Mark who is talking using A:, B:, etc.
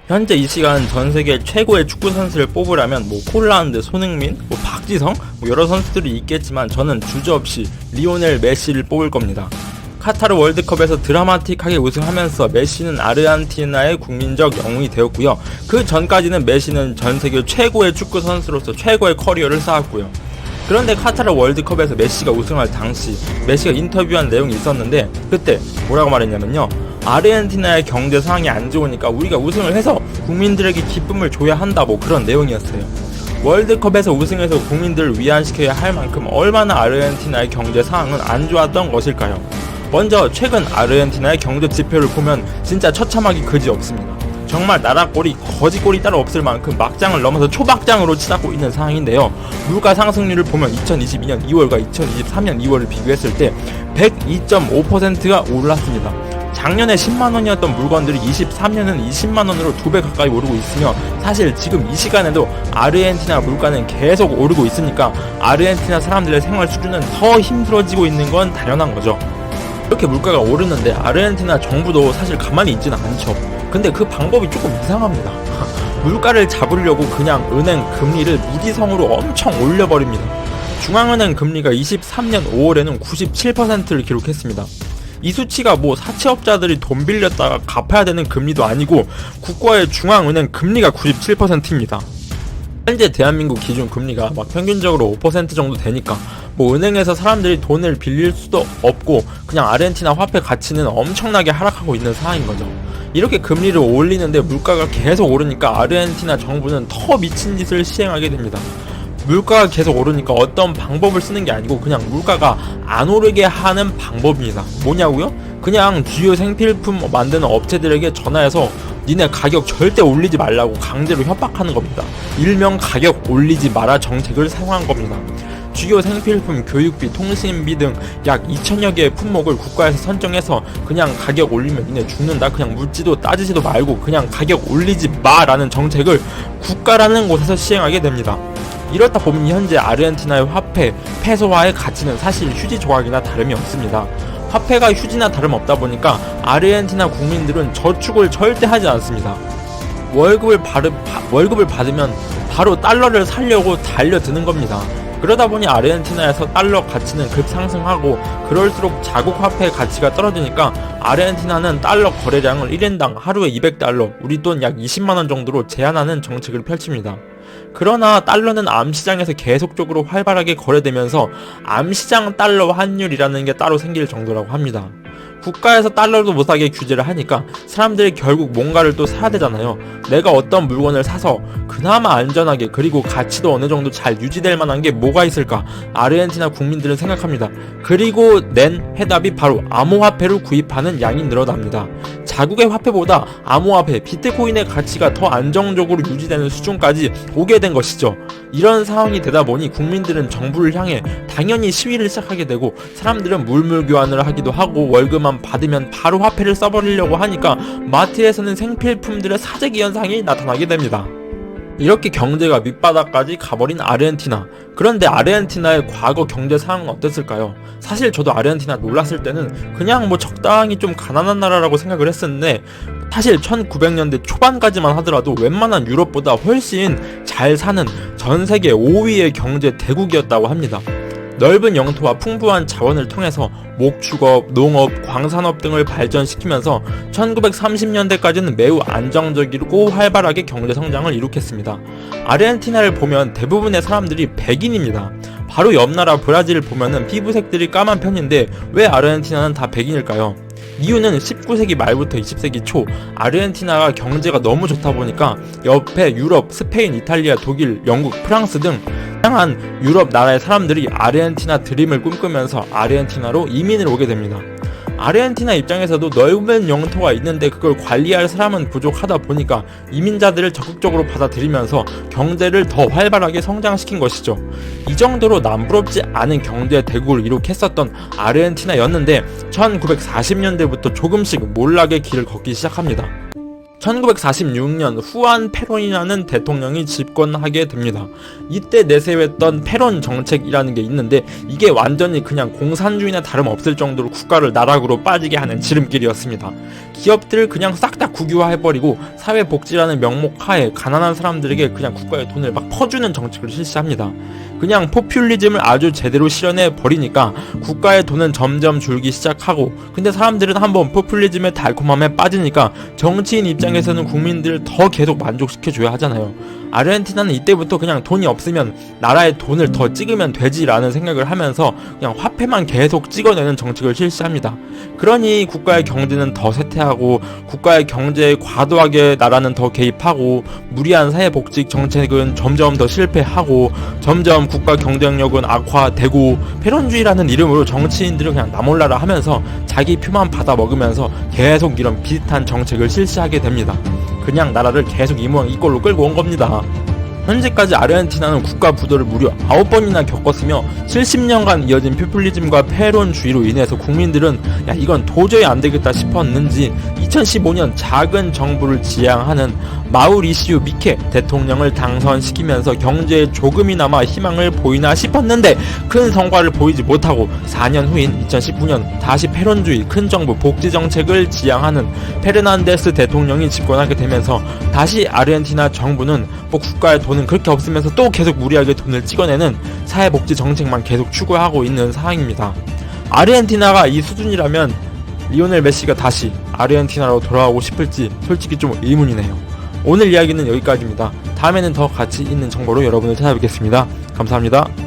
A: 현재 이 시간 전 세계 최고의 축구 선수를 뽑으라면 홀란드 손흥민, 박지성 여러 선수들이 있겠지만 저는 주저없이 리오넬 메시를 뽑을 겁니다. 카타르 월드컵에서 드라마틱하게 우승하면서 메시는 아르헨티나의 국민적 영웅이 되었고요. 그 전까지는 메시는 전 세계 최고의 축구 선수로서 최고의 커리어를 쌓았고요. 그런데 카타르 월드컵에서 메시가 우승할 당시 메시가 인터뷰한 내용이 있었는데 그때 뭐라고 말했냐면요. 아르헨티나의 경제 상황이 안 좋으니까 우리가 우승을 해서 국민들에게 기쁨을 줘야 한다 그런 내용이었어요. 월드컵에서 우승해서 국민들을 위안시켜야 할 만큼 얼마나 아르헨티나의 경제 상황은 안 좋았던 것일까요? 먼저 최근 아르헨티나의 경제 지표를 보면 진짜 처참하기 그지없습니다. 정말 나라꼴이 거지꼴이 따로 없을 만큼 막장을 넘어서 초박장으로 치닫고 있는 상황인데요. 물가 상승률을 보면 2022년 2월과 2023년 2월을 비교했을 때 102.5%가 올랐습니다. 작년에 10만원이었던 물건들이 23년은 20만원으로 2배 가까이 오르고 있으며 사실 지금 이 시간에도 아르헨티나 물가는 계속 오르고 있으니까 아르헨티나 사람들의 생활 수준은 더 힘들어지고 있는 건 당연한 거죠. 이렇게 물가가 오르는데 아르헨티나 정부도 사실 가만히 있지는 않죠. 근데 그 방법이 조금 이상합니다. 물가를 잡으려고 그냥 은행 금리를 무지성으로 엄청 올려버립니다. 중앙은행 금리가 23년 5월에는 97%를 기록했습니다. 이 수치가 사채업자들이 돈 빌렸다가 갚아야 되는 금리도 아니고 국가의 중앙은행 금리가 97%입니다. 현재 대한민국 기준 금리가 평균적으로 5% 정도 되니까 은행에서 사람들이 돈을 빌릴 수도 없고 그냥 아르헨티나 화폐 가치는 엄청나게 하락하고 있는 상황인 거죠. 이렇게 금리를 올리는데 물가가 계속 오르니까 아르헨티나 정부는 더 미친 짓을 시행하게 됩니다. 물가가 계속 오르니까 어떤 방법을 쓰는 게 아니고 그냥 물가가 안 오르게 하는 방법입니다. 뭐냐고요? 그냥 주요 생필품 만드는 업체들에게 전화해서 니네 가격 절대 올리지 말라고 강제로 협박하는 겁니다. 일명 가격 올리지 마라 정책을 사용한 겁니다. 주요 생필품, 교육비, 통신비 등 약 2천여 개의 품목을 국가에서 선정해서 그냥 가격 올리면 니네 죽는다. 그냥 묻지도 따지지도 말고 그냥 가격 올리지 마라는 정책을 국가라는 곳에서 시행하게 됩니다. 이렇다 보면 현재 아르헨티나의 화폐, 페소화의 가치는 사실 휴지 조각이나 다름이 없습니다. 화폐가 휴지나 다름없다 보니까 아르헨티나 국민들은 저축을 절대 하지 않습니다. 월급을 받으면 바로 달러를 사려고 달려드는 겁니다. 그러다 보니 아르헨티나에서 달러 가치는 급상승하고 그럴수록 자국 화폐의 가치가 떨어지니까 아르헨티나는 달러 거래량을 1인당 하루에 200달러, 우리 돈 약 20만원 정도로 제한하는 정책을 펼칩니다. 그러나 달러는 암시장에서 계속적으로 활발하게 거래되면서 암시장 달러 환율이라는 게 따로 생길 정도라고 합니다. 국가에서 달러도 못사게 규제를 하니까 사람들이 결국 뭔가를 또 사야 되잖아요. 내가 어떤 물건을 사서 그나마 안전하게 그리고 가치도 어느 정도 잘 유지될 만한 게 뭐가 있을까 아르헨티나 국민들은 생각합니다. 그리고 낸 해답이 바로 암호화폐를 구입하는 양이 늘어납니다. 자국의 화폐보다 암호화폐, 비트코인의 가치가 더 안정적으로 유지되는 수준까지 오게 된 것이죠. 이런 상황이 되다 보니 국민들은 정부를 향해 당연히 시위를 시작하게 되고 사람들은 물물 교환을 하기도 하고 월급만 받으면 바로 화폐를 써버리려고 하니까 마트에서는 생필품들의 사재기 현상이 나타나게 됩니다. 이렇게 경제가 밑바닥까지 가버린 아르헨티나. 그런데 아르헨티나의 과거 경제 상황은 어땠을까요? 사실 저도 아르헨티나 놀랐을 때는 그냥 적당히 좀 가난한 나라라고 생각을 했었는데 사실 1900년대 초반까지만 하더라도 웬만한 유럽보다 훨씬 잘 사는 전 세계 5위의 경제 대국이었다고 합니다. 넓은 영토와 풍부한 자원을 통해서 목축업, 농업, 광산업 등을 발전시키면서 1930년대까지는 매우 안정적이고 활발하게 경제 성장을 이룩했습니다. 아르헨티나를 보면 대부분의 사람들이 백인입니다. 바로 옆 나라 브라질을 보면은 피부색들이 까만 편인데 왜 아르헨티나는 다 백인일까요? 이유는 19세기 말부터 20세기 초 아르헨티나가 경제가 너무 좋다 보니까 옆에 유럽, 스페인, 이탈리아, 독일, 영국, 프랑스 등 다양한 유럽 나라의 사람들이 아르헨티나 드림을 꿈꾸면서 아르헨티나로 이민을 오게 됩니다. 아르헨티나 입장에서도 넓은 영토가 있는데 그걸 관리할 사람은 부족하다 보니까 이민자들을 적극적으로 받아들이면서 경제를 더 활발하게 성장시킨 것이죠. 이 정도로 남부럽지 않은 경제 대국을 이룩했었던 아르헨티나였는데 1940년대부터 조금씩 몰락의 길을 걷기 시작합니다. 1946년 후안 페론이라는 대통령이 집권하게 됩니다. 이때 내세웠던 페론 정책이라는 게 있는데 이게 완전히 그냥 공산주의나 다름없을 정도로 국가를 나락으로 빠지게 하는 지름길이었습니다. 기업들을 그냥 싹 다 국유화해버리고 사회복지라는 명목 하에 가난한 사람들에게 그냥 국가의 돈을 막 퍼주는 정책을 실시합니다. 그냥 포퓰리즘을 아주 제대로 실현해 버리니까 국가의 돈은 점점 줄기 시작하고, 근데 사람들은 한번 포퓰리즘의 달콤함에 빠지니까 정치인 입장에서는 국민들을 더 계속 만족시켜줘야 하잖아요. 아르헨티나는 이때부터 그냥 돈이 없으면 나라의 돈을 더 찍으면 되지라는 생각을 하면서 그냥 화폐만 계속 찍어내는 정책을 실시합니다. 그러니 국가의 경제는 더 쇠퇴하고 국가의 경제에 과도하게 나라는 더 개입하고 무리한 사회복지 정책은 점점 더 실패하고 점점 국가 경쟁력은 악화되고 페론주의라는 이름으로 정치인들은 그냥 나몰라라 하면서 자기 표만 받아 먹으면서 계속 이런 비슷한 정책을 실시하게 됩니다. 그냥 나라를 계속 이 모양 이 꼴로 끌고 온 겁니다. 현재까지 아르헨티나는 국가 부도를 무려 9번이나 겪었으며 70년간 이어진 포퓰리즘과 페론주의로 인해서 국민들은 야 이건 도저히 안되겠다 싶었는지 2015년 작은 정부를 지향하는 마우리시우 미케 대통령을 당선시키면서 경제에 조금이나마 희망을 보이나 싶었는데 큰 성과를 보이지 못하고 4년 후인 2019년 다시 페론주의 큰 정부 복지 정책을 지향하는 페르난데스 대통령이 집권하게 되면서 다시 아르헨티나 정부는 뭐 국가의 돈은 그렇게 없으면서 또 계속 무리하게 돈을 찍어내는 사회복지 정책만 계속 추구하고 있는 상황입니다. 아르헨티나가 이 수준이라면 리오넬 메시가 다시 아르헨티나로 돌아오고 싶을지 솔직히 좀 의문이네요. 오늘 이야기는 여기까지입니다. 다음에는 더 가치 있는 정보로 여러분을 찾아뵙겠습니다. 감사합니다.